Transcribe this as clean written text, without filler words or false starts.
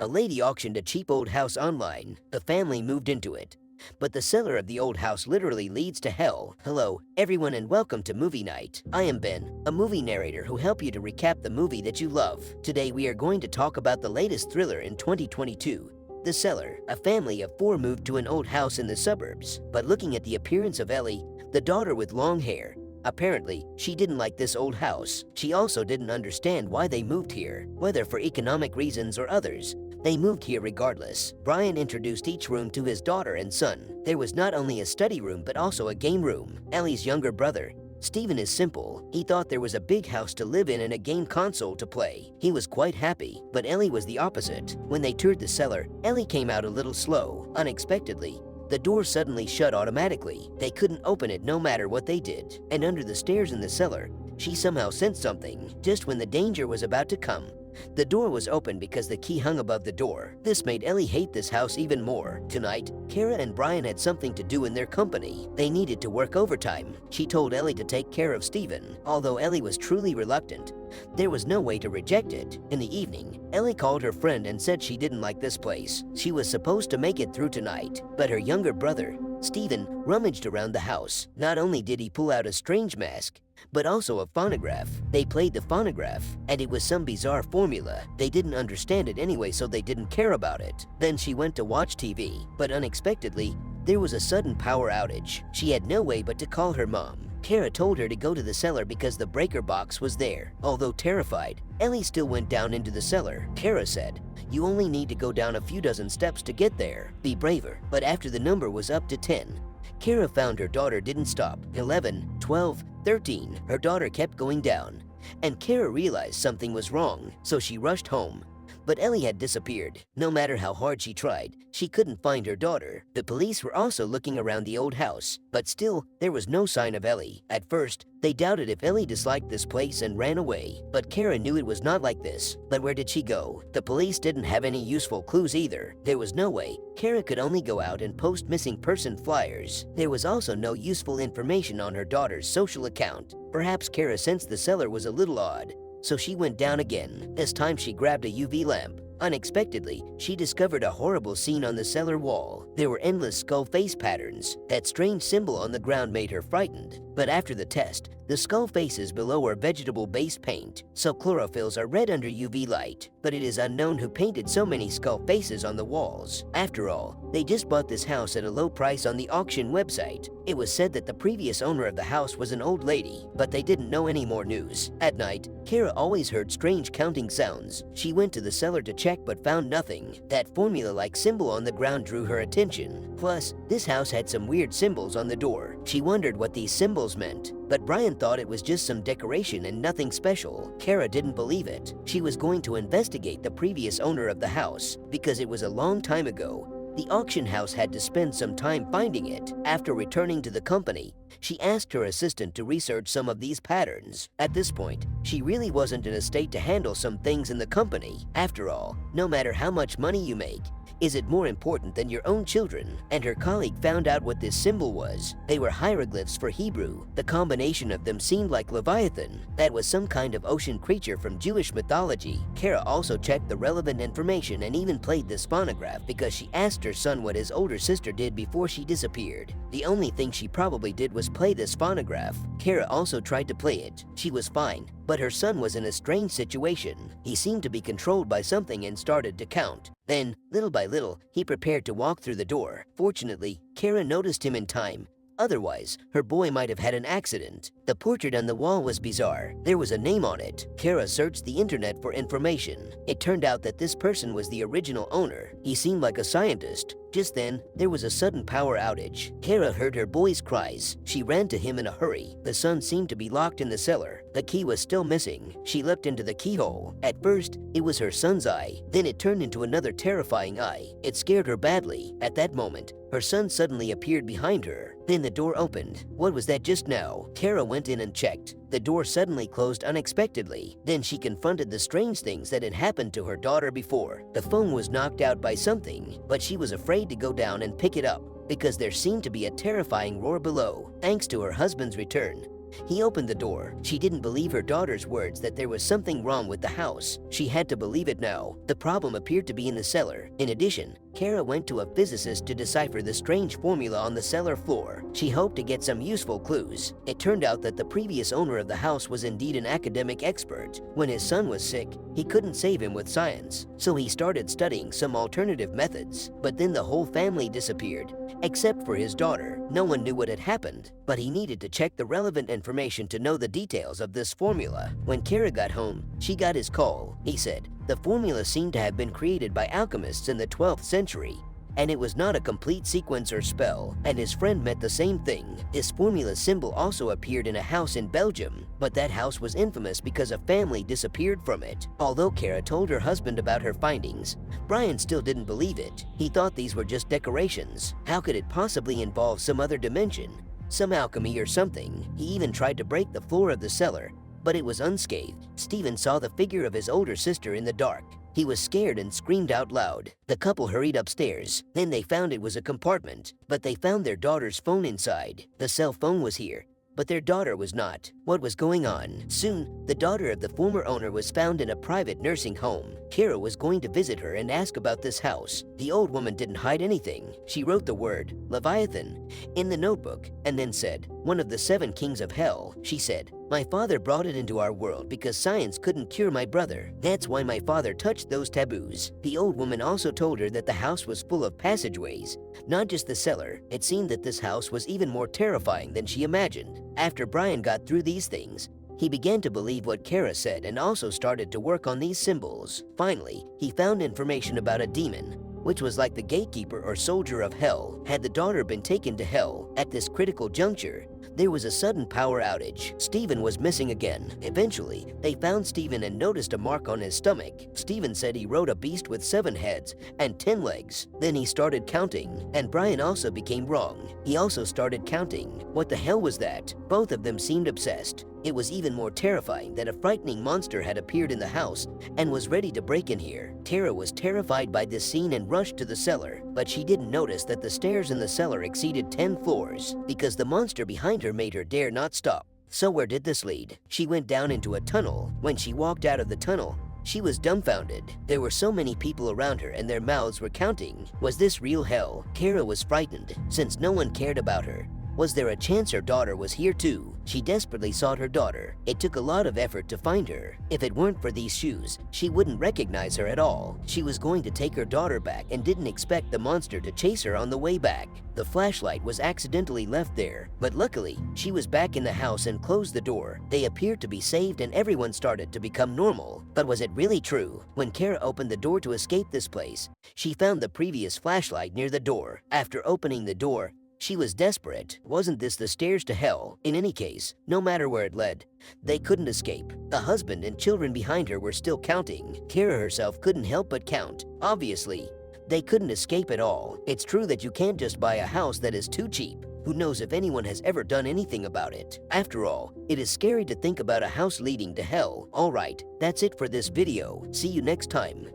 A lady auctioned a cheap old house online. The family moved into it. But the cellar of the old house literally leads to hell. Hello, everyone, and welcome to Movie Night. I am Ben, a movie narrator who help you to recap the movie that you love. Today we are going to talk about the latest thriller in 2022, The Cellar. A family of four moved to an old house in the suburbs. But looking at the appearance of Ellie, the daughter with long hair, apparently, she didn't like this old house. She also didn't understand why they moved here, whether for economic reasons or others. They moved here regardless. Brian introduced each room to his daughter and son. There was not only a study room but also a game room. Ellie's younger brother, Steven, is simple. He thought there was a big house to live in and a game console to play. He was quite happy, but Ellie was the opposite. When they toured the cellar, Ellie came out a little slow. Unexpectedly, the door suddenly shut automatically. They couldn't open it no matter what they did. And under the stairs in the cellar, she somehow sensed something. Just when the danger was about to come, the door was open because the key hung above the door. This made Ellie hate this house even more. Tonight, Kara and Brian had something to do in their company. They needed to work overtime. She told Ellie to take care of Steven. Although Ellie was truly reluctant, there was no way to reject it. In the evening, Ellie called her friend and said she didn't like this place. She was supposed to make it through tonight, but her younger brother, Steven, rummaged around the house. Not only did he pull out a strange mask, but also a phonograph. They played the phonograph, and it was some bizarre formula. They didn't understand it anyway, so they didn't care about it. Then she went to watch TV, but unexpectedly, there was a sudden power outage. She had no way but to call her mom. Kara told her to go to the cellar because the breaker box was there. Although terrified, Ellie still went down into the cellar. Kara said, "You only need to go down a few dozen steps to get there. Be braver." But after the number was up to 10, Kara found her daughter didn't stop. 11, 12, 13, her daughter kept going down. And Kara realized something was wrong, so she rushed home. But Ellie had disappeared. No matter how hard she tried, she couldn't find her daughter. The police were also looking around the old house, but still, there was no sign of Ellie. At first, they doubted if Ellie disliked this place and ran away. But Kara knew it was not like this. But where did she go? The police didn't have any useful clues either. There was no way. Kara could only go out and post missing person flyers. There was also no useful information on her daughter's social account. Perhaps Kara sensed the cellar was a little odd, so she went down again. This time she grabbed a UV lamp. Unexpectedly, she discovered a horrible scene on the cellar wall. There were endless skull face patterns. That strange symbol on the ground made her frightened. But after the test, the skull faces below are vegetable-based paint, so chlorophylls are red under UV light. But it is unknown who painted so many skull faces on the walls. After all, they just bought this house at a low price on the auction website. It was said that the previous owner of the house was an old lady, but they didn't know any more news. At night, Kara always heard strange counting sounds. She went to the cellar to check but found nothing. That formula-like symbol on the ground drew her attention. Plus, this house had some weird symbols on the door. She wondered what these symbols meant, but Brian thought it was just some decoration and nothing special. Kara didn't believe it. She was going to investigate the previous owner of the house because it was a long time ago. The auction house had to spend some time finding it. After returning to the company, she asked her assistant to research some of these patterns. At this point, she really wasn't in a state to handle some things in the company. After all, no matter how much money you make, is it more important than your own children? And her colleague found out what this symbol was. They were hieroglyphs for Hebrew. The combination of them seemed like Leviathan. That was some kind of ocean creature from Jewish mythology. Kara also checked the relevant information and even played this phonograph because she asked her son what his older sister did before she disappeared. The only thing she probably did was play this phonograph. Kara also tried to play it. She was fine, but her son was in a strange situation. He seemed to be controlled by something and started to count. Then, little by little, he prepared to walk through the door. Fortunately, Kara noticed him in time. Otherwise, her boy might have had an accident. The portrait on the wall was bizarre. There was a name on it. Kara searched the internet for information. It turned out that this person was the original owner. He seemed like a scientist. Just then, there was a sudden power outage. Kara heard her boy's cries. She ran to him in a hurry. The son seemed to be locked in the cellar. The key was still missing. She looked into the keyhole. At first, it was her son's eye. Then it turned into another terrifying eye. It scared her badly. At that moment, her son suddenly appeared behind her. Then the door opened. What was that just now? Kara went in and checked. The door suddenly closed unexpectedly. Then she confronted the strange things that had happened to her daughter before. The phone was knocked out by something, but she was afraid to go down and pick it up because there seemed to be a terrifying roar below. Thanks to her husband's return, He opened the door. She didn't believe her daughter's words that there was something wrong with the house. She had to believe it now. The problem appeared to be in the cellar. In addition, Kara went to a physicist to decipher the strange formula on the cellar floor. She hoped to get some useful clues. It turned out that the previous owner of the house was indeed an academic expert. When his son was sick, he couldn't save him with science, so he started studying some alternative methods. But then the whole family disappeared, except for his daughter. No one knew what had happened, but he needed to check the relevant information to know the details of this formula. When Kara got home, she got his call. He said, the formula seemed to have been created by alchemists in the 12th century, and it was not a complete sequence or spell, and his friend meant the same thing. His formula symbol also appeared in a house in Belgium, but that house was infamous because a family disappeared from it. Although Kara told her husband about her findings, Brian still didn't believe it. He thought these were just decorations. How could it possibly involve some other dimension? Some alchemy or something? He even tried to break the floor of the cellar, but it was unscathed. Stephen saw the figure of his older sister in the dark. He was scared and screamed out loud. The couple hurried upstairs. Then they found it was a compartment, but they found their daughter's phone inside. The cell phone was here, but their daughter was not. What was going on? Soon, the daughter of the former owner was found in a private nursing home. Kara was going to visit her and ask about this house. The old woman didn't hide anything. She wrote the word Leviathan in the notebook and then said, one of the 7 kings of hell. She said, my father brought it into our world because science couldn't cure my brother. That's why my father touched those taboos. The old woman also told her that the house was full of passageways, not just the cellar. It seemed that this house was even more terrifying than she imagined. After Brian got through these things, he began to believe what Kara said and also started to work on these symbols. Finally, he found information about a demon, which was like the gatekeeper or soldier of hell. Had the daughter been taken to hell at this critical juncture, there was a sudden power outage. Stephen was missing again. Eventually, they found Stephen and noticed a mark on his stomach. Stephen said he rode a beast with 7 heads and 10 legs. Then he started counting, and Brian also became wrong. He also started counting. What the hell was that? Both of them seemed obsessed. It was even more terrifying that a frightening monster had appeared in the house and was ready to break in here. Tara was terrified by this scene and rushed to the cellar, but she didn't notice that the stairs in the cellar exceeded 10 floors because the monster behind her made her dare not stop. So where did this lead? She went down into a tunnel. When she walked out of the tunnel, she was dumbfounded. There were so many people around her and their mouths were counting. Was this real hell? Kara was frightened since no one cared about her. Was there a chance her daughter was here too? She desperately sought her daughter. It took a lot of effort to find her. If it weren't for these shoes, she wouldn't recognize her at all. She was going to take her daughter back and didn't expect the monster to chase her on the way back. The flashlight was accidentally left there, but luckily, she was back in the house and closed the door. They appeared to be saved and everyone started to become normal. But was it really true? When Kara opened the door to escape this place, she found the previous flashlight near the door. After opening the door, she was desperate. Wasn't this the stairs to hell? In any case, no matter where it led, they couldn't escape. The husband and children behind her were still counting. Kara herself couldn't help but count. Obviously, they couldn't escape at all. It's true that you can't just buy a house that is too cheap. Who knows if anyone has ever done anything about it? After all, it is scary to think about a house leading to hell. Alright, that's it for this video. See you next time.